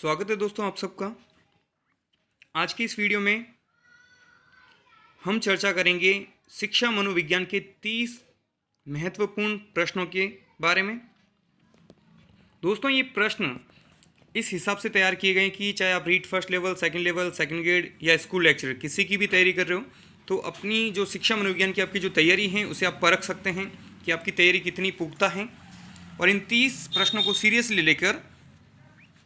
स्वागत है दोस्तों आप सबका। आज की इस वीडियो में हम चर्चा करेंगे शिक्षा मनोविज्ञान के 30 महत्वपूर्ण प्रश्नों के बारे में। दोस्तों ये प्रश्न इस हिसाब से तैयार किए गए कि चाहे आप read first level, second grade या स्कूल लेक्चर किसी की भी तैयारी कर रहे हो तो अपनी जो शिक्षा मनोविज्ञान की आपकी जो तैयारी है उसे आप परख सकते हैं कि आपकी तैयारी कितनी पुख्ता है। और इन 30 प्रश्नों को सीरियसली लेकर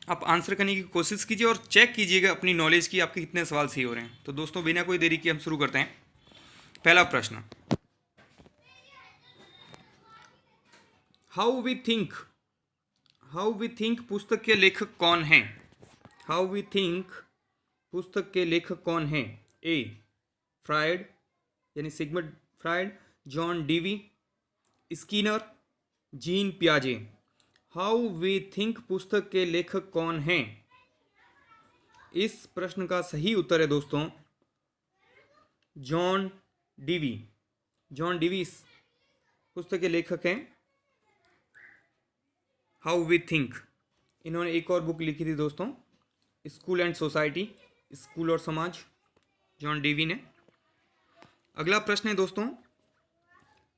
आप आंसर करने की कोशिश कीजिए और चेक कीजिएगा अपनी नॉलेज की आपके कितने सवाल सही हो रहे हैं। तो दोस्तों बिना कोई देरी के हम शुरू करते हैं। पहला प्रश्न, हाउ वी थिंक पुस्तक के लेखक कौन हैं? हाउ वी थिंक पुस्तक के लेखक कौन हैं? ए फ्रायड यानी Sigmund Freud, John Dewey, Skinner, Jean पियाजे। हाउ वी थिंक पुस्तक के लेखक कौन हैं? इस प्रश्न का सही उत्तर है दोस्तों जॉन डीवी। जॉन डीवी इस पुस्तक के लेखक हैं हाउ वी थिंक। इन्होंने एक और बुक लिखी थी दोस्तों, स्कूल एंड सोसाइटी, स्कूल और समाज, जॉन डीवी ने। अगला प्रश्न है दोस्तों,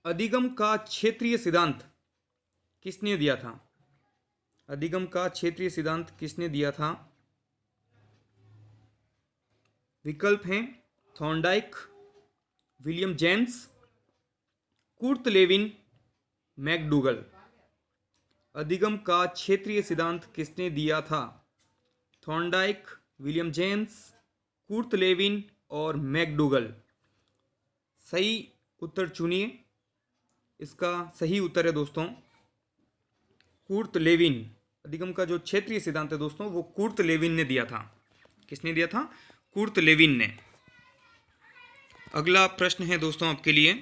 अधिगम का क्षेत्रीय सिद्धांत किसने दिया था? अधिगम का क्षेत्रीय सिद्धांत किसने दिया था? विकल्प हैं Thorndike, William James, Kurt Lewin, McDougall. अधिगम का क्षेत्रीय सिद्धांत किसने दिया था? Thorndike, William James, Kurt Lewin और मैकडूगल। सही उत्तर चुनिए। इसका सही उत्तर है दोस्तों कुर्ट लेविन। अधिगम का जो क्षेत्रीय सिद्धांत है दोस्तों वो कुर्ट लेविन ने दिया था। किसने दिया था? कुर्ट लेविन ने। अगला प्रश्न है दोस्तों आपके लिए,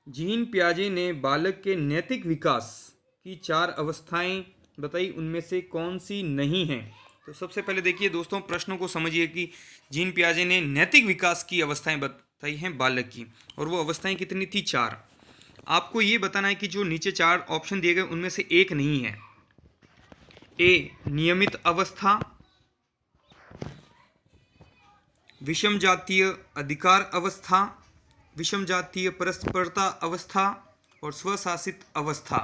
जीन पियाजे ने बालक के नैतिक विकास की 4 अवस्थाएं बताई, उनमें से कौन सी नहीं है? तो सबसे पहले देखिए दोस्तों, प्रश्नों को समझिए कि जीन पियाजे ने नैतिक विकास की अवस्थाएं बताई हैं बालक की, और वो अवस्थाएं कितनी थी? 4। आपको ये बताना है कि जो नीचे 4 ऑप्शन दिए गए उनमें से एक नहीं है। ए नियमित अवस्था, विषम जातीय अधिकार अवस्था, विषम जातीय परस्परता अवस्था और स्वशासित अवस्था।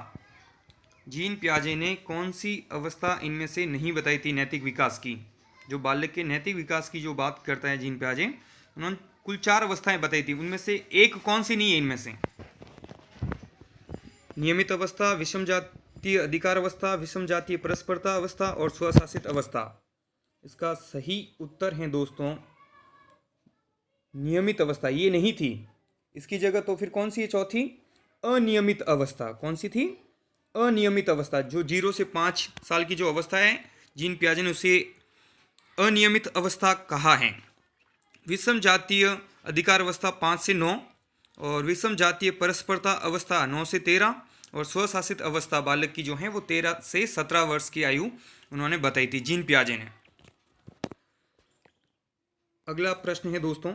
जीन पियाजे ने कौन सी अवस्था इनमें से नहीं बताई थी नैतिक विकास की? जो बालक के नैतिक विकास की जो बात करता है जीन पियाजे, उन्होंने कुल 4 अवस्थाएं बताई थी, उनमें से एक कौन सी नहीं है इनमें से? नियमित अवस्था, विषम जातीय अधिकार अवस्था, विषम जातीय परस्परता अवस्था और स्वशासित अवस्था। इसका सही उत्तर है दोस्तों नियमित अवस्था। ये नहीं थी, इसकी जगह तो फिर कौन सी है? चौथी अनियमित अवस्था। कौन सी थी? अनियमित अवस्था। जो 0 से 5 साल की जो अवस्था है, जीन पियाजे ने उसे अनियमित अवस्था कहा है। विषम जातीय अधिकार अवस्था 5 से 9 और विषम जातीय परस्परता अवस्था 9 से 13 और स्वशासित अवस्था बालक की जो है वो 13 से 17 वर्ष की आयु उन्होंने बताई थी जीन पियाजे ने। अगला प्रश्न है दोस्तों,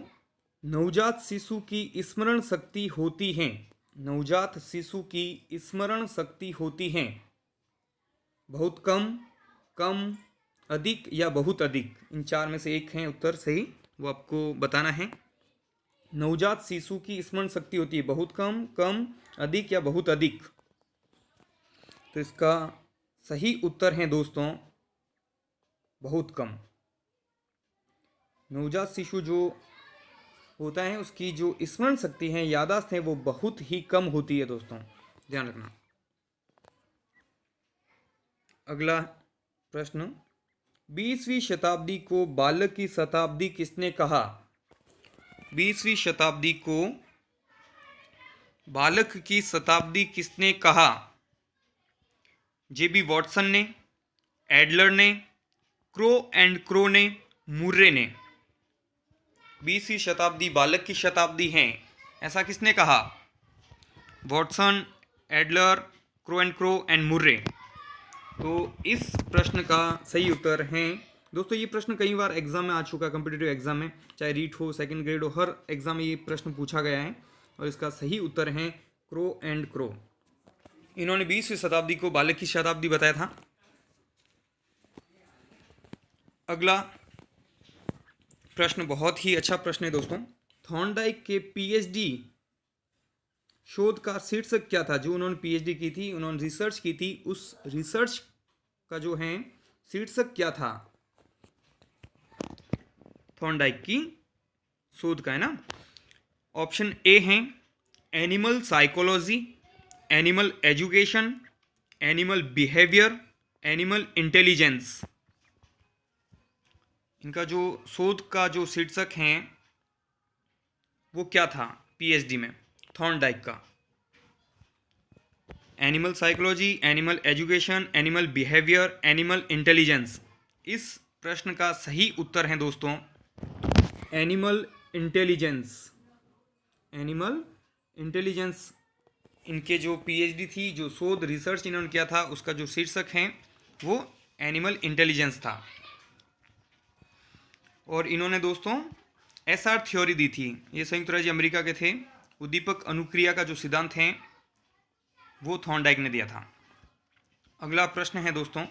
नवजात शिशु की स्मरण शक्ति होती है, नवजात शिशु की स्मरण शक्ति होती है बहुत कम, कम, अधिक या बहुत अधिक? इन 4 में से एक है उत्तर सही, वो आपको बताना है। नवजात शिशु की स्मरण शक्ति होती है बहुत कम, कम, अधिक या बहुत अधिक? तो इसका सही उत्तर है दोस्तों बहुत कम। नवजात शिशु जो होता है उसकी जो स्मरण शक्ति है, याददाश्त है, वो बहुत ही कम होती है दोस्तों, ध्यान रखना। अगला प्रश्न, 20वीं शताब्दी को बालक की शताब्दी किसने कहा? 20वीं शताब्दी को बालक की शताब्दी किसने कहा? जेबी वॉटसन ने, एडलर ने, क्रो एंड क्रो ने, मुर्रे ने। 20वीं शताब्दी बालक की शताब्दी है, ऐसा किसने कहा? Watson, Adler, crow and Murray. तो इस प्रश्न का सही उत्तर है दोस्तों, ये प्रश्न कई बार एग्जाम में आ चुका है, कॉम्पिटिटिव एग्जाम में, चाहे रीट हो, सेकंड ग्रेड हो, हर एग्जाम में ये प्रश्न पूछा गया है। और इसका सही उत्तर है क्रो एंड क्रो। इन्होंने 20वीं शताब्दी को बालक की शताब्दी बताया था। अगला प्रश्न बहुत ही अच्छा प्रश्न है दोस्तों। थॉर्नडाइक के पीएचडी शोध का शीर्षक क्या था? जो उन्होंने पीएचडी की थी, उन्होंने रिसर्च की थी, उस रिसर्च का जो है शीर्षक क्या था? थॉर्नडाइक की शोध का, है ना। ऑप्शन ए है animal psychology, animal education, animal behaviour, animal intelligence. इनका जो शोध का जो शीर्षक है वो क्या था पीएचडी में थॉर्नडाइक का? Animal psychology, animal education, animal behaviour, animal intelligence. इस प्रश्न का सही उत्तर है दोस्तों एनिमल इंटेलिजेंस। एनिमल इंटेलिजेंस इनके जो पीएचडी थी, जो शोध रिसर्च इन्होंने किया था, उसका जो शीर्षक है वो एनिमल इंटेलिजेंस था। और इन्होंने दोस्तों एसआर थ्योरी दी थी। ये संयुक्त राज्य अमेरिका के थे। उद्दीपक अनुक्रिया का जो सिद्धांत है वो थॉर्नडाइक ने दिया था। अगला प्रश्न है दोस्तों,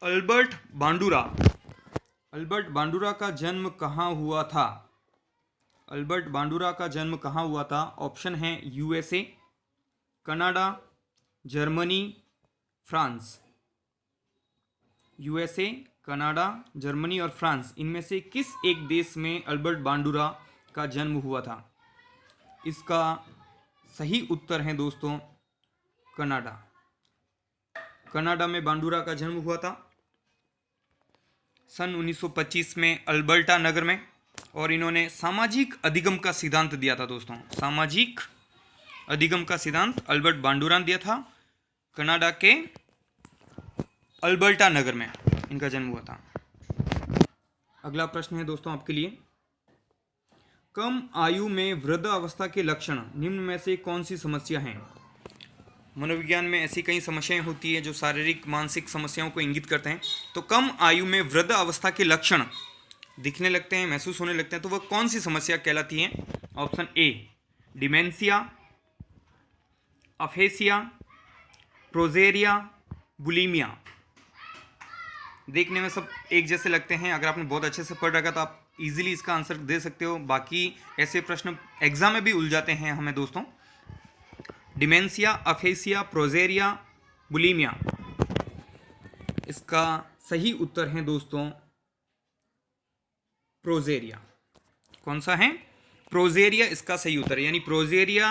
अल्बर्ट बांडुरा का जन्म कहाँ हुआ था? अल्बर्ट बांडुरा का जन्म कहाँ हुआ था? ऑप्शन है USA, Canada, Germany, France. USA, Canada, Germany और फ्रांस, इनमें से किस एक देश में अल्बर्ट बांडुरा का जन्म हुआ था? इसका सही उत्तर है दोस्तों कनाडा। कनाडा में बांडुरा का जन्म हुआ था सन 1925 में अल्बर्टा नगर में। और इन्होंने सामाजिक अधिगम का सिद्धांत दिया था दोस्तों। सामाजिक अधिगम का सिद्धांत अल्बर्ट बांडुरा ने दिया था। कनाडा के अल्बर्टा नगर में इनका जन्म हुआ था। अगला प्रश्न है दोस्तों आपके लिए, कम आयु में वृद्धावस्था के लक्षण निम्न में से कौन सी समस्या है? मनोविज्ञान में ऐसी कई समस्याएं होती है जो शारीरिक मानसिक समस्याओं को इंगित करते हैं। तो कम आयु में वृद्ध अवस्था के लक्षण दिखने लगते हैं, महसूस होने लगते हैं, तो वह कौन सी समस्या कहलाती है? Option A dementia, aphasia, progeria, bulimia. देखने में सब एक जैसे लगते हैं। अगर आपने बहुत अच्छे से पढ़ रखा तो आप इजीली इसका आंसर दे सकते हो। बाकी ऐसे प्रश्न एग्जाम में भी उलझाते हैं हमें दोस्तों। Dementia, aphasia, progeria, bulimia. इसका सही उत्तर है दोस्तों प्रोजेरिया। कौन सा है? प्रोजेरिया इसका सही उत्तर है। यानी प्रोजेरिया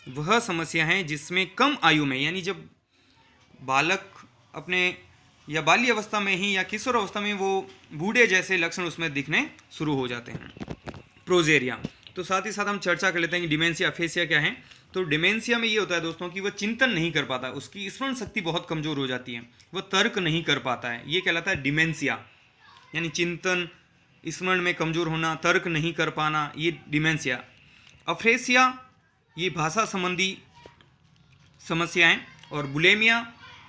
वह समस्या है जिसमें कम आयु में, यानी जब बालक अपने या बाल्य अवस्था में ही या किशोर अवस्था में वो बूढ़े जैसे लक्षण उसमें दिखने शुरू हो जाते हैं, प्रोजेरिया। तो साथ ही साथ हम चर्चा कर लेते हैं कि डिमेंशिया, अफेसिया क्या है। तो डिमेंशिया में ये होता है दोस्तों कि वह चिंतन नहीं कर पाता, उसकी स्मरण शक्ति बहुत कमजोर हो जाती है, वह तर्क नहीं कर पाता है, ये कहलाता है डिमेंशिया। यानी चिंतन, स्मरण में कमजोर होना, तर्क नहीं कर पाना, ये डिमेंशिया। अफेसिया ये भाषा संबंधी समस्या है। और बुलेमिया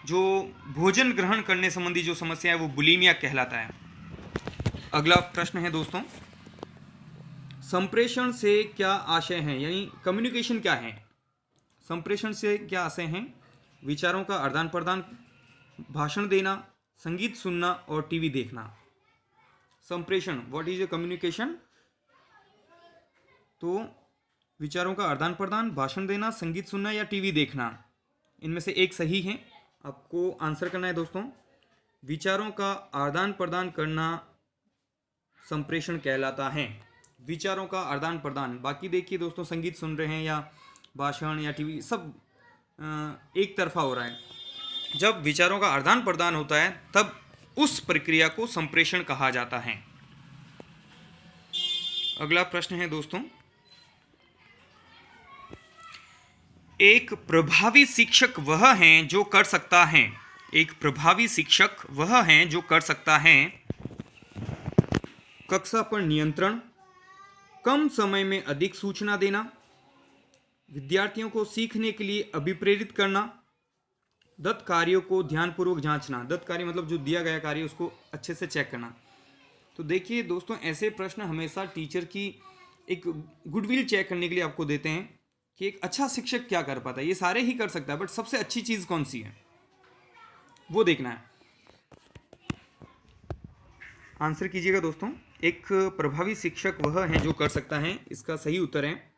जो भोजन ग्रहण करने संबंधी जो समस्या है वो बुलीमिया कहलाता है। अगला प्रश्न है दोस्तों, संप्रेषण से क्या आशय है? यानी कम्युनिकेशन क्या है? संप्रेषण से क्या आशय हैं? विचारों का आदान प्रदान, भाषण देना, संगीत सुनना और टीवी देखना। संप्रेषण, व्हाट इज ए कम्युनिकेशन? तो विचारों का आदान प्रदान, भाषण देना, संगीत सुनना या टीवी देखना, इनमें से एक सही है। आपको आंसर करना है दोस्तों। विचारों का आदान प्रदान करना संप्रेषण कहलाता है। विचारों का आदान प्रदान। बाकी देखिए दोस्तों, संगीत सुन रहे हैं या भाषण या टीवी, सब एक तरफा हो रहा है। जब विचारों का आदान प्रदान होता है तब उस प्रक्रिया को संप्रेषण कहा जाता है। अगला प्रश्न है दोस्तों, एक प्रभावी शिक्षक वह है जो कर सकता है। एक प्रभावी शिक्षक वह है जो कर सकता है कक्षा पर नियंत्रण, कम समय में अधिक सूचना देना, विद्यार्थियों को सीखने के लिए अभिप्रेरित करना, दत्त कार्यों को ध्यानपूर्वक जांचना। दत्त कार्य मतलब जो दिया गया कार्य उसको अच्छे से चेक करना। तो देखिए दोस्तों, ऐसे प्रश्न हमेशा टीचर की एक गुडविल चेक करने के लिए आपको देते हैं कि एक अच्छा शिक्षक क्या कर पाता है। ये सारे ही कर सकता है, बट सबसे अच्छी चीज़ कौन सी है वो देखना है। आंसर कीजिएगा दोस्तों। एक प्रभावी शिक्षक वह है जो कर सकता है। इसका सही उत्तर है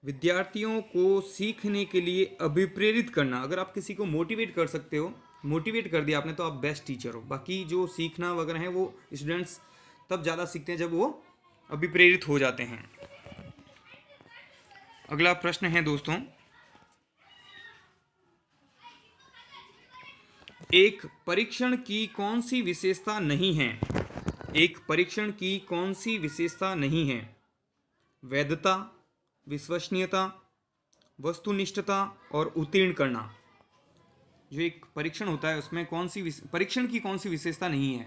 विद्यार्थियों को सीखने के लिए अभिप्रेरित करना। अगर आप किसी को मोटिवेट कर सकते हो, मोटिवेट कर दिया आपने, तो आप बेस्ट टीचर हो। बाकी जो सीखना वगैरह है वो स्टूडेंट्स तब ज़्यादा सीखते हैं जब वो अभिप्रेरित हो जाते हैं। अगला प्रश्न है दोस्तों, एक परीक्षण की कौन सी विशेषता नहीं है? एक परीक्षण की कौन सी विशेषता नहीं है? वैधता, विश्वसनीयता, वस्तुनिष्ठता और उत्तीर्ण करना। जो एक परीक्षण होता है उसमें परीक्षण की कौन सी विशेषता नहीं है?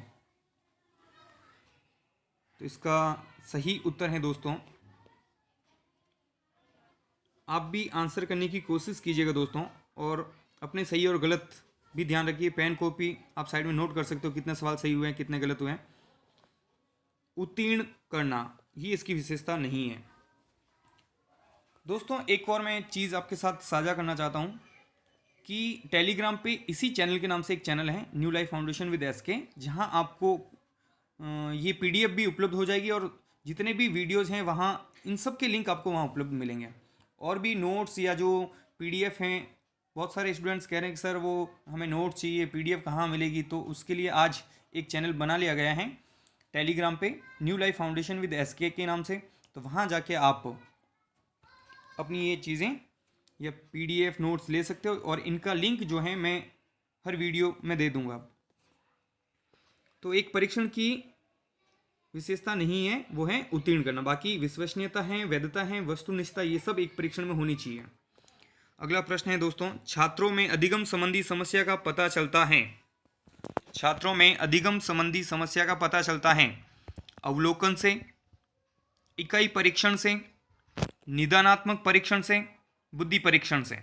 तो इसका सही उत्तर है दोस्तों, आप भी आंसर करने की कोशिश कीजिएगा दोस्तों, और अपने सही और गलत भी ध्यान रखिए। पेन कॉपी आप साइड में नोट कर सकते हो, कितने सवाल सही हुए हैं, कितने गलत हुए हैं। उत्तीर्ण करना ही इसकी विशेषता नहीं है। दोस्तों एक और मैं चीज़ आपके साथ साझा करना चाहता हूँ कि टेलीग्राम पे इसी चैनल के नाम से एक चैनल है, New Life Foundation with SK, जहाँ आपको ये पीडीएफ भी उपलब्ध हो जाएगी और जितने भी वीडियोज़ हैं वहाँ इन सब के लिंक आपको वहाँ उपलब्ध मिलेंगे। और भी नोट्स या जो पीडीएफ हैं, बहुत सारे स्टूडेंट्स कह रहे हैं कि सर वो हमें नोट चाहिए, पीडीएफ कहाँ मिलेगी? तो उसके लिए आज एक चैनल बना लिया गया है टेलीग्राम पे, New Life Foundation with SK के नाम से। तो वहाँ जाके आप अपनी ये चीज़ें या पीडीएफ नोट्स ले सकते हो, और इनका लिंक जो है मैं हर वीडियो में दे दूंगा। तो एक परीक्षण की विशेषता नहीं है, वो है उत्तीर्ण करना। बाकी विश्वसनीयता है, वैधता है, वस्तुनिष्ठता, ये सब एक परीक्षण में होनी चाहिए। अगला प्रश्न है दोस्तों, छात्रों में अधिगम संबंधी समस्या का पता चलता है। छात्रों में अधिगम संबंधी समस्या का पता चलता है अवलोकन से, इकाई परीक्षण से, निदानात्मक परीक्षण से, बुद्धि परीक्षण से।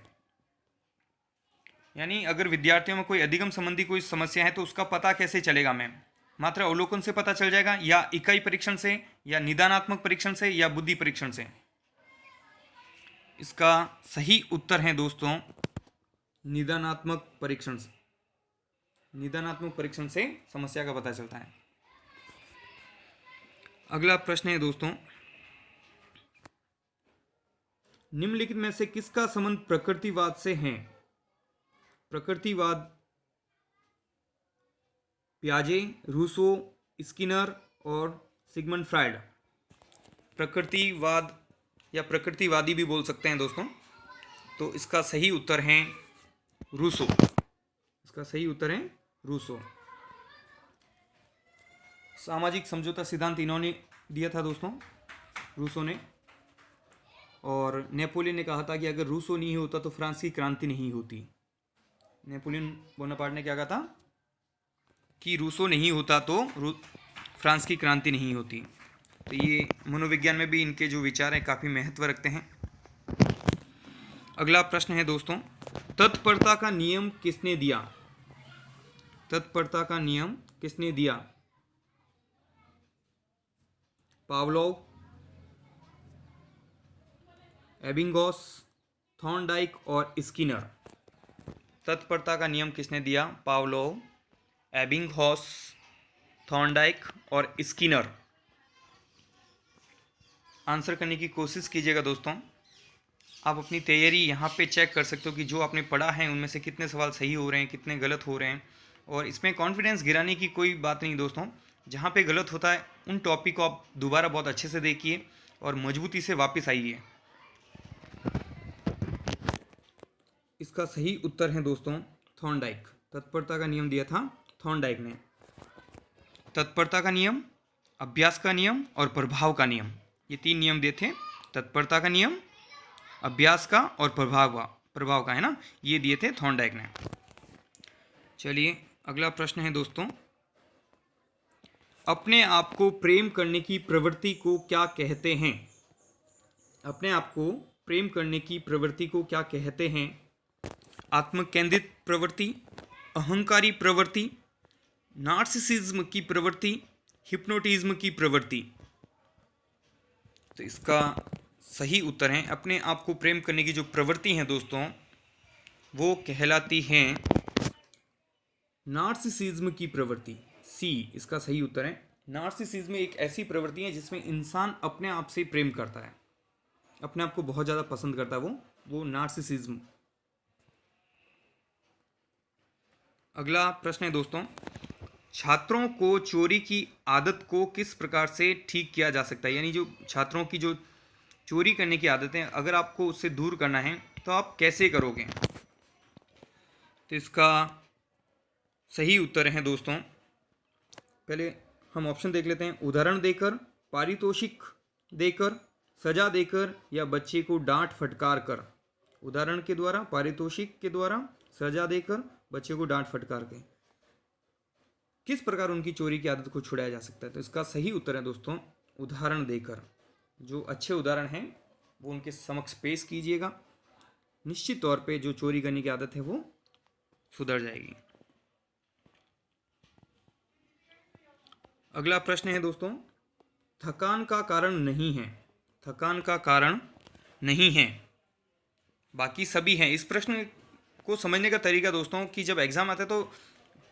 यानी अगर विद्यार्थियों में कोई अधिगम संबंधी कोई समस्या है तो उसका पता कैसे चलेगा? मैम मात्र अवलोकन से पता चल जाएगा, या इकाई परीक्षण से, या निदानात्मक परीक्षण से, या बुद्धि परीक्षण से? इसका सही उत्तर है दोस्तों निदानात्मक परीक्षण से। निदानात्मक परीक्षण से समस्या का पता चलता है। अगला प्रश्न है दोस्तों, निम्नलिखित में से किसका संबंध प्रकृतिवाद से है? प्रकृतिवाद पियाजे, रूसो, स्किनर और सिगमंड फ्राइड। प्रकृतिवाद या प्रकृतिवादी भी बोल सकते हैं दोस्तों। तो इसका सही उत्तर है रूसो। इसका सही उत्तर है रूसो। सामाजिक समझौता सिद्धांत इन्होंने दिया था दोस्तों, रूसो ने। और नेपोलियन ने कहा था कि अगर रूसो नहीं होता तो फ्रांस की क्रांति नहीं होती। नेपोलियन बोनापार्ट ने क्या कहा था कि रूसो नहीं होता तो फ्रांस की क्रांति नहीं होती। तो ये मनोविज्ञान में भी इनके जो विचार हैं काफ़ी महत्व रखते हैं। अगला प्रश्न है दोस्तों, तत्परता का नियम किसने दिया? तत्परता का नियम किसने दिया? पावलोव, एबिंगॉस, थॉर्नडाइक और स्किनर। तत्परता का नियम किसने दिया? पावलोव, एबिंगहॉस, थॉर्नडाइक और स्किनर। आंसर करने की कोशिश कीजिएगा दोस्तों। आप अपनी तैयारी यहाँ पे चेक कर सकते हो कि जो आपने पढ़ा है उनमें से कितने सवाल सही हो रहे हैं, कितने गलत हो रहे हैं। और इसमें कॉन्फिडेंस गिराने की कोई बात नहीं दोस्तों। जहाँ पे गलत होता है उन टॉपिक को आप दोबारा बहुत अच्छे से देखिए और मजबूती से वापस आइए। इसका सही उत्तर है दोस्तों थॉर्नडाइक। तत्परता का नियम दिया था थॉर्नडाइक ने। तत्परता का नियम, अभ्यास का नियम और प्रभाव का नियम, ये 3 नियम दिए थे। तत्परता का नियम, अभ्यास का और प्रभाव का, है ना, ये दिए थे थॉर्नडाइक ने। चलिए अगला प्रश्न है दोस्तों, अपने आप को प्रेम करने की प्रवृत्ति को क्या कहते हैं? अपने आप को प्रेम करने की प्रवृत्ति को क्या कहते हैं? आत्मकेंद्रित प्रवृत्ति, अहंकारी प्रवृत्ति, नार्सिसिज्म की प्रवृत्ति, हिप्नोटिज्म की प्रवृत्ति। तो इसका सही उत्तर है अपने आप को प्रेम करने की जो प्रवृत्ति है दोस्तों वो कहलाती है नार्सिसिज्म की प्रवृत्ति। सी इसका सही उत्तर है, नार्सिसिज्म एक ऐसी प्रवृत्ति है जिसमें इंसान अपने आप से प्रेम करता है, अपने आप को बहुत ज़्यादा पसंद करता है, वो नार्सिसिज्म। अगला प्रश्न है दोस्तों, छात्रों को चोरी की आदत को किस प्रकार से ठीक किया जा सकता है? यानी जो छात्रों की जो चोरी करने की आदत है, अगर आपको उससे दूर करना है तो आप कैसे करोगे? तो इसका सही उत्तर है दोस्तों, पहले हम ऑप्शन देख लेते हैं। उदाहरण देकर, पारितोषिक देकर, सजा देकर या बच्चे को डांट फटकार कर। उदाहरण के द्वारा, पारितोषिक के द्वारा, सजा देकर, बच्चे को डांट फटकार के किस प्रकार उनकी चोरी की आदत को छुड़ाया जा सकता है? तो इसका सही उत्तर है दोस्तों, उदाहरण देकर। जो अच्छे उदाहरण हैं वो उनके समक्ष पेश कीजिएगा, निश्चित तौर पे जो चोरी करने की आदत है वो सुधर जाएगी। अगला प्रश्न है दोस्तों, थकान का कारण नहीं है। थकान का कारण नहीं है, बाकी सभी हैं। इस प्रश्न को समझने का तरीका दोस्तों कि जब एग्जाम आता है तो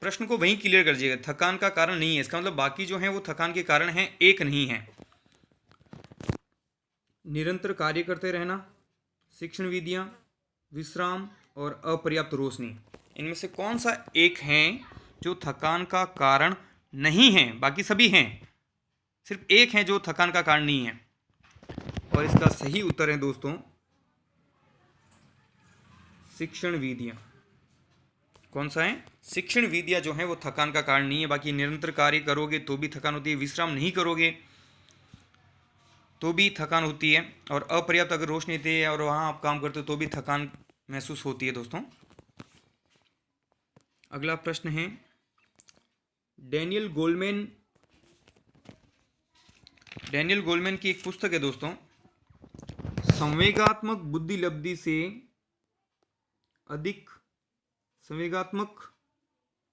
प्रश्न को वहीं क्लियर कर दीजिएगा। थकान का कारण नहीं है, इसका मतलब बाकी जो हैं वो थकान के कारण हैं, एक नहीं है। निरंतर कार्य करते रहना, शिक्षण विधियाँ, विश्राम और अपर्याप्त रोशनी, इनमें से कौन सा एक है जो थकान का कारण नहीं है? बाकी सभी हैं, सिर्फ एक है जो थकान का कारण नहीं है। और इसका सही उत्तर है दोस्तों, शिक्षण विधियाँ। कौन सा है? शिक्षण विधियाँ जो है वो थकान का कारण नहीं है। बाकी निरंतर कार्य करोगे तो भी थकान होती है, विश्राम नहीं करोगे तो भी थकान होती है, और अपर्याप्त अगर रोशनी देती है और वहाँ आप काम करते हो तो भी थकान महसूस होती है दोस्तों। अगला प्रश्न है, डैनियल गोलमैन की एक पुस्तक है दोस्तों, संवेगात्मक बुद्धिलब्धि से अधिक, संवेगात्मक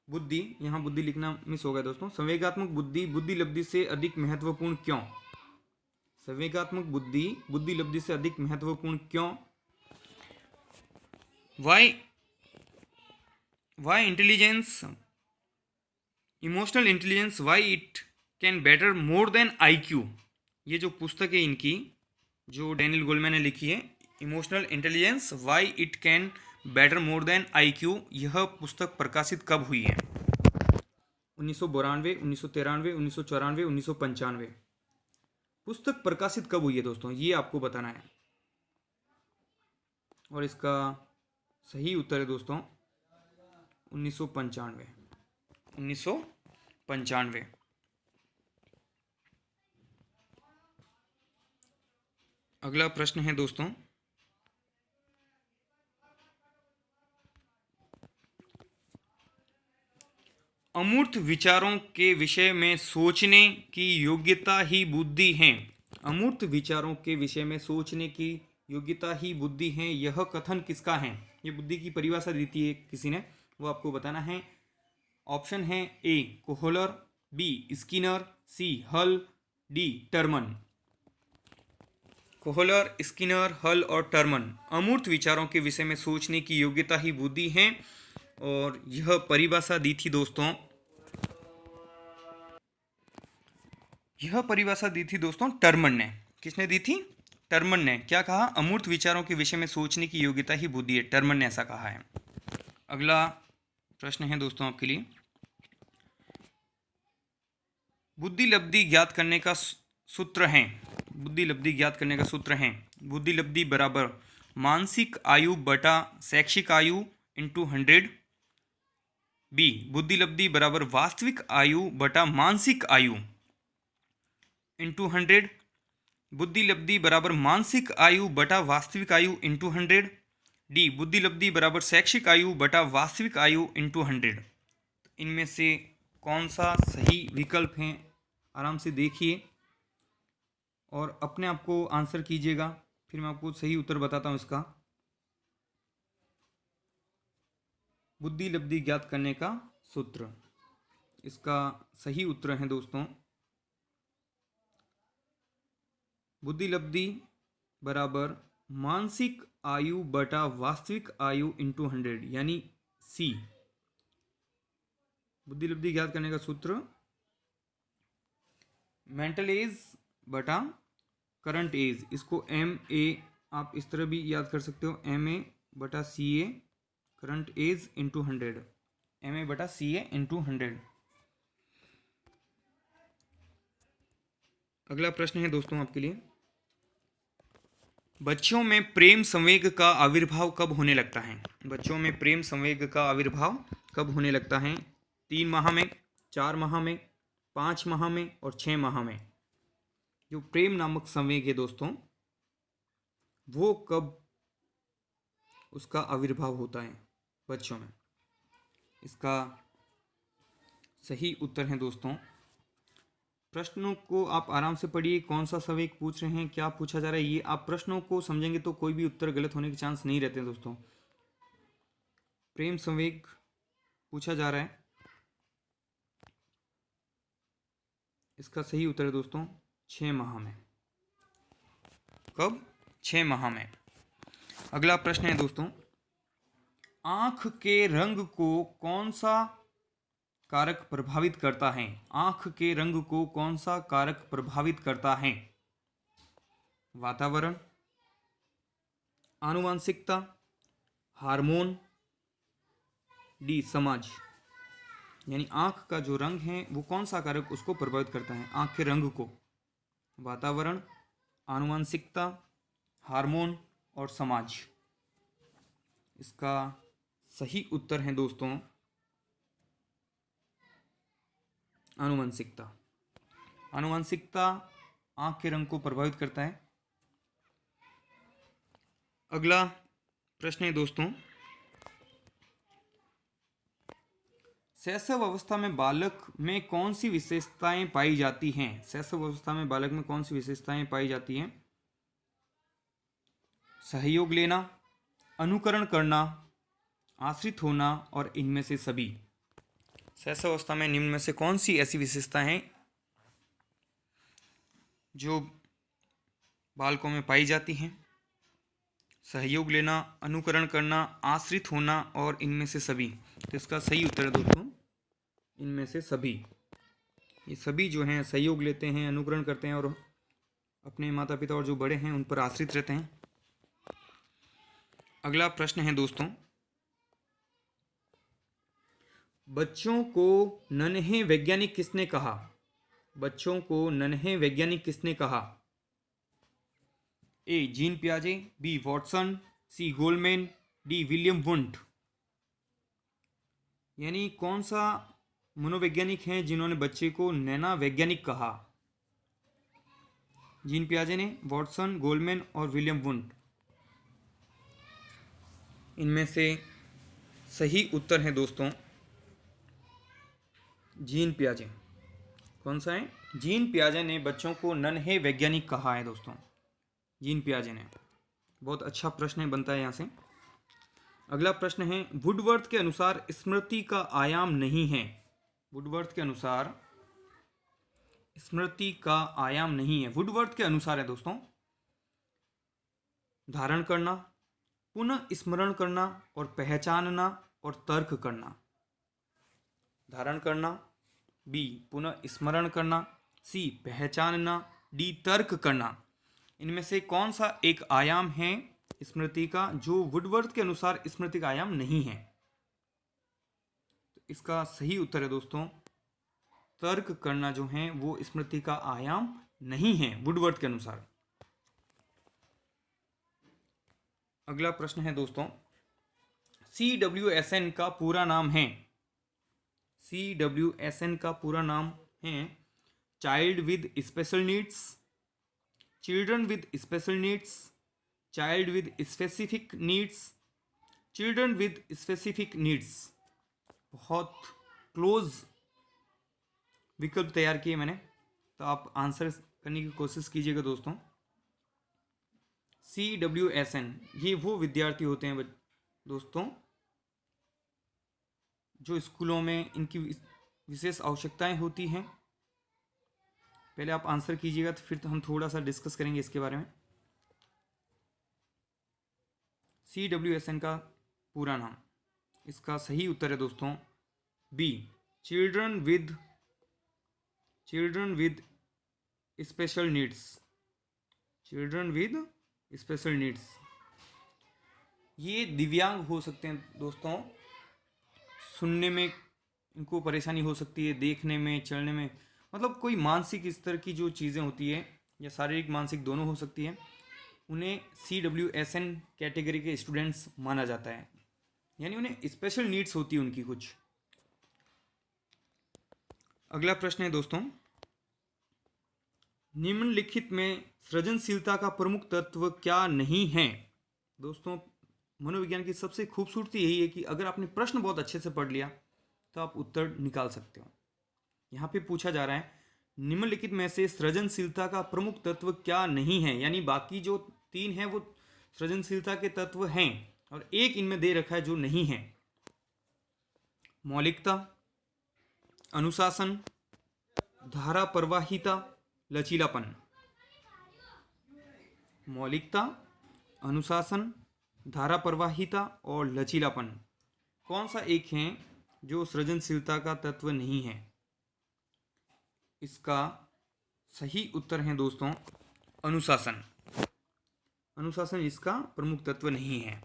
बुद्धि, यहाँ बुद्धि लिखना मिस हो गया दोस्तों। संवेगात्मक बुद्धि बुद्धिलब्धि से अधिक महत्वपूर्ण क्यों? संवेगात्मक बुद्धि बुद्धिलब्धि से अधिक महत्वपूर्ण क्यों? Why intelligence, emotional intelligence, why it can better more than IQ। ये जो पुस्तक है इनकी, जो डैनियल गोलमैन ने लिखी है, emotional intelligence, why it can better more than IQ, यह पुस्तक प्रकाशित कब हुई है? 1992, 1993, 1994, 1995। पुस्तक प्रकाशित कब हुई है दोस्तों, ये आपको बताना है। और इसका सही उत्तर है दोस्तों 1995। 1995। अगला प्रश्न है दोस्तों, अमूर्त विचारों के विषय में सोचने की योग्यता ही बुद्धि है। अमूर्त विचारों के विषय में सोचने की योग्यता ही बुद्धि है, यह कथन किसका है? ये बुद्धि की परिभाषा दी थी किसी ने, वो आपको बताना है। ऑप्शन है A Kohler, B Skinner, C हल, D टर्मन। कोहलर, स्किनर, हल और टर्मन अमूर्त विचारों के विषय में सोचने की योग्यता ही बुद्धि है, और यह परिभाषा दी थी दोस्तों, यह परिभाषा दी थी दोस्तों टर्मन ने। किसने दी थी? टर्मन ने। क्या कहा? अमूर्त विचारों के विषय में सोचने की योग्यता ही बुद्धि है, टर्मन ने ऐसा कहा है। अगला प्रश्न है दोस्तों आपके लिए, बुद्धिलब्धि ज्ञात करने का सूत्र है। बुद्धिलब्धि ज्ञात करने का सूत्र है, बुद्धिलब्धि बराबर मानसिक आयु बटा शैक्षिक आयु इंटू 100। B बुद्धिलब्धि बराबर वास्तविक आयु बटा मानसिक आयु इंटू 100। बुद्धिलब्धि बराबर मानसिक आयु बटा वास्तविक आयु इंटू 100। D बुद्धिलब्धि बराबर शैक्षिक आयु बटा वास्तविक आयु इंटू 100। इनमें से कौन सा सही विकल्प है? आराम से देखिए और अपने आप को आंसर कीजिएगा, फिर मैं आपको सही उत्तर बताता हूँ इसका। बुद्धिलब्धि ज्ञात करने का सूत्र, इसका सही उत्तर है दोस्तों, बुद्धिलब्धि बराबर मानसिक आयु बटा वास्तविक आयु इंटू 100, यानी C। बुद्धिलब्धि ज्ञात करने का सूत्र मेंटल एज बटा करंट एज, इसको एम ए आप इस तरह भी याद कर सकते हो, एम ए बटा C A current age into 100, M A बटा सी ए इंटू 100। अगला प्रश्न है दोस्तों आपके लिए, बच्चों में प्रेम संवेग का आविर्भाव कब होने लगता है? बच्चों में प्रेम संवेग का आविर्भाव कब होने लगता है? 3 माह में, 4 माह में, 5 माह में और 6 माह में। जो प्रेम नामक संवेग है दोस्तों, वो कब उसका आविर्भाव होता है बच्चों में? इसका सही उत्तर है दोस्तों, प्रश्नों को आप आराम से पढ़िए, कौन सा संवेग पूछ रहे हैं, क्या पूछा जा रहा है, ये आप प्रश्नों को समझेंगे तो कोई भी उत्तर गलत होने के चांस नहीं रहते दोस्तों। प्रेम संवेग पूछा जा रहा है, इसका सही उत्तर है दोस्तों 6 माह में। कब? 6 माह में। अगला प्रश्न है दोस्तों, आंख के रंग को कौन सा कारक प्रभावित करता है? आंख के रंग को कौन सा कारक प्रभावित करता है? वातावरण, आनुवंशिकता, हार्मोन, डी समाज। यानी आंख का जो रंग है वो कौन सा कारक उसको प्रभावित करता है, आंख के रंग को? वातावरण, आनुवंशिकता, हार्मोन और समाज। इसका सही उत्तर है दोस्तों आनुवंशिकता। आनुवंशिकता आंख के रंग को प्रभावित करता है। अगला प्रश्न है दोस्तों, शैशव अवस्था में बालक में कौन सी विशेषताएं पाई जाती हैं? शैशव अवस्था में बालक में कौन सी विशेषताएं पाई जाती हैं? सहयोग लेना, अनुकरण करना, आश्रित होना और इनमें से सभी। शैशव अवस्था में निम्न में से कौन सी ऐसी विशेषताएं हैं जो बालकों में पाई जाती हैं? सहयोग लेना, अनुकरण करना, आश्रित होना और इनमें से सभी। तो इसका सही उत्तर है दोस्तों इनमें से सभी। ये सभी जो हैं सहयोग लेते हैं, अनुकरण करते हैं और अपने माता पिता और जो बड़े हैं उन पर आश्रित रहते हैं। अगला प्रश्न है दोस्तों, बच्चों को नन्हे वैज्ञानिक किसने कहा? बच्चों को नन्हे वैज्ञानिक किसने कहा? ए जीन पियाजे, बी वॉटसन, सी गोलमैन, डी विलियम वुंट। यानी कौन सा मनोवैज्ञानिक हैं जिन्होंने बच्चे को नैना वैज्ञानिक कहा? जीन पियाजे ने, वॉटसन, गोलमैन और विलियम वुंट। इनमें से सही उत्तर है दोस्तों जीन पियाजे। कौन सा है? जीन पियाजे ने बच्चों को नन्हे वैज्ञानिक कहा है दोस्तों, जीन पियाजे ने। बहुत अच्छा प्रश्न बनता है यहाँ से। अगला प्रश्न है, वुडवर्थ के अनुसार स्मृति का आयाम नहीं है। वुडवर्थ के अनुसार स्मृति का आयाम नहीं है। वुडवर्थ के अनुसार है दोस्तों धारण करना, पुनः स्मरण करना और पहचानना और तर्क करना। धारण करना, बी पुनः स्मरण करना, सी पहचानना, डी तर्क करना। इनमें से कौन सा एक आयाम है स्मृति का जो वुडवर्थ के अनुसार स्मृति का आयाम नहीं है? तो इसका सही उत्तर है दोस्तों तर्क करना जो है वो स्मृति का आयाम नहीं है वुडवर्थ के अनुसार। अगला प्रश्न है दोस्तों, CWSN का पूरा नाम है। CWSN का पूरा नाम है child with special needs, children with special needs, child with specific needs, children with specific needs. बहुत क्लोज विकल्प तैयार किए मैंने, तो आप आंसर करने की कोशिश कीजिएगा दोस्तों। CWSN ये वो विद्यार्थी होते हैं दोस्तों जो स्कूलों में इनकी विशेष आवश्यकताएं होती हैं। पहले आप आंसर कीजिएगा तो फिर तो हम थोड़ा सा डिस्कस करेंगे इसके बारे में। CWSN का पूरा नाम, इसका सही उत्तर है दोस्तों B children with special needs, children with special needs, ये दिव्यांग हो सकते हैं दोस्तों। सुनने में इनको परेशानी हो सकती है, देखने में, चलने में, मतलब कोई मानसिक स्तर की जो चीज़ें होती है या शारीरिक मानसिक दोनों हो सकती है, उन्हें CWSN कैटेगरी के स्टूडेंट्स माना जाता है, यानी उन्हें स्पेशल नीड्स होती है उनकी कुछ। अगला प्रश्न है दोस्तों, निम्नलिखित में सृजनशीलता का प्रमुख तत्व क्या नहीं है। दोस्तों, मनोविज्ञान की सबसे खूबसूरती यही है कि अगर आपने प्रश्न बहुत अच्छे से पढ़ लिया तो आप उत्तर निकाल सकते हो। यहाँ पे पूछा जा रहा है निम्नलिखित में से सृजनशीलता का प्रमुख तत्व क्या नहीं है, यानी बाकी जो 3 हैं वो सृजनशीलता के तत्व हैं और एक इनमें दे रखा है जो नहीं है। मौलिकता, अनुशासन, धारा प्रवाहिता, लचीलापन। मौलिकता, अनुशासन, धारा प्रवाहिता और लचीलापन, कौन सा एक है जो सृजनशीलता का तत्व नहीं है? इसका सही उत्तर है दोस्तों अनुशासन। अनुशासन इसका प्रमुख तत्व नहीं है।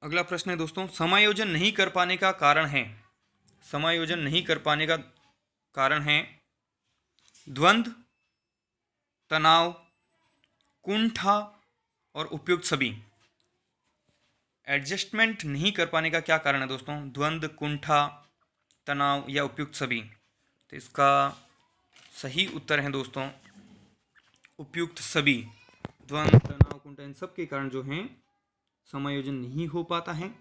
अगला प्रश्न है दोस्तों, समायोजन नहीं कर पाने का कारण है। समायोजन नहीं कर पाने का कारण है द्वंद्व, तनाव, कुंठा और उपयुक्त सभी। एडजस्टमेंट नहीं कर पाने का क्या कारण है दोस्तों? द्वंद्व, कुंठा, तनाव या उपयुक्त सभी। तो इसका सही उत्तर है दोस्तों उपयुक्त सभी। द्वंद्व, तनाव, कुंठा, इन सब के कारण जो हैं समायोजन नहीं हो पाता है,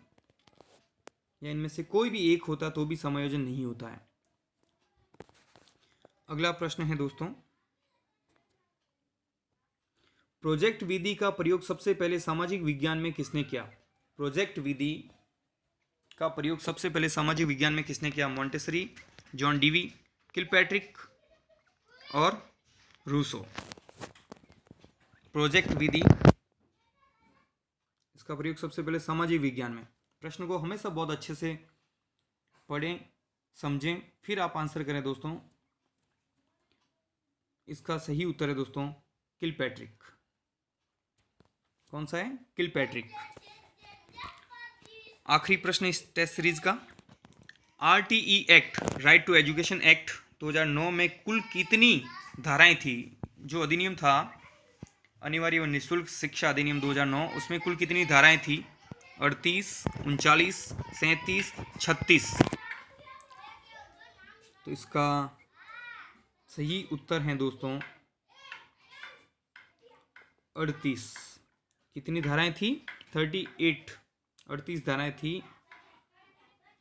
या इनमें से कोई भी एक होता तो भी समायोजन नहीं होता है। अगला प्रश्न है दोस्तों, प्रोजेक्ट विधि का प्रयोग सबसे पहले सामाजिक विज्ञान में किसने किया? प्रोजेक्ट विधि का प्रयोग सबसे पहले सामाजिक विज्ञान में किसने किया? मॉन्टेसरी, जॉन डीवी, किलपैट्रिक और रूसो। प्रोजेक्ट विधि इसका प्रयोग सबसे पहले सामाजिक विज्ञान में। प्रश्न को हमेशा बहुत अच्छे से पढ़ें, समझें, फिर आप आंसर करें दोस्तों। इसका सही उत्तर है दोस्तों किलपैट्रिक। कौन सा है? किलपैट्रिक। आखिरी प्रश्न इस टेस्ट सीरीज का, RTE act, right to education act 2009 में कुल कितनी धाराएं थी? जो अधिनियम था अनिवार्य व निःशुल्क शिक्षा अधिनियम 2009, उसमें कुल कितनी धाराएं थी? 38, 39, 37, 36। तो इसका सही उत्तर है दोस्तों 38। कितनी धाराएं थी? 38, 38 धाराएं थी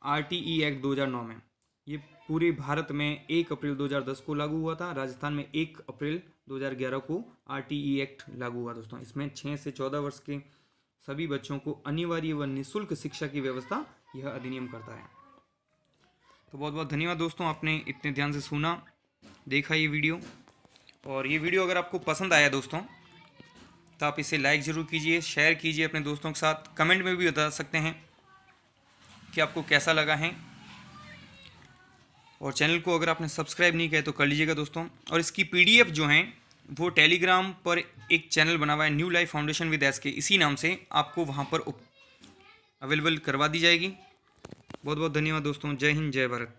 RTE एक्ट 2009 में। ये पूरे भारत में 1 अप्रैल 2010 को लागू हुआ था। राजस्थान में 1 अप्रैल 2011 को RTE एक्ट लागू हुआ दोस्तों। इसमें 6 से 14 वर्ष के सभी बच्चों को अनिवार्य व निःशुल्क शिक्षा की व्यवस्था यह अधिनियम करता है। तो बहुत बहुत धन्यवाद दोस्तों, आपने इतने ध्यान से सुना, देखा ये वीडियो। और ये वीडियो अगर आपको पसंद आया दोस्तों तो आप इसे लाइक ज़रूर कीजिए, शेयर कीजिए अपने दोस्तों के साथ। कमेंट में भी बता सकते हैं कि आपको कैसा लगा है। और चैनल को अगर आपने सब्सक्राइब नहीं किया तो कर लीजिएगा दोस्तों। और इसकी PDF जो हैं वो टेलीग्राम पर एक चैनल बना हुआ है New Life Foundation with SK, इसी नाम से आपको वहाँ पर अवेलेबल करवा दी जाएगी। बहुत बहुत धन्यवाद दोस्तों। जय हिंद, जय भारत।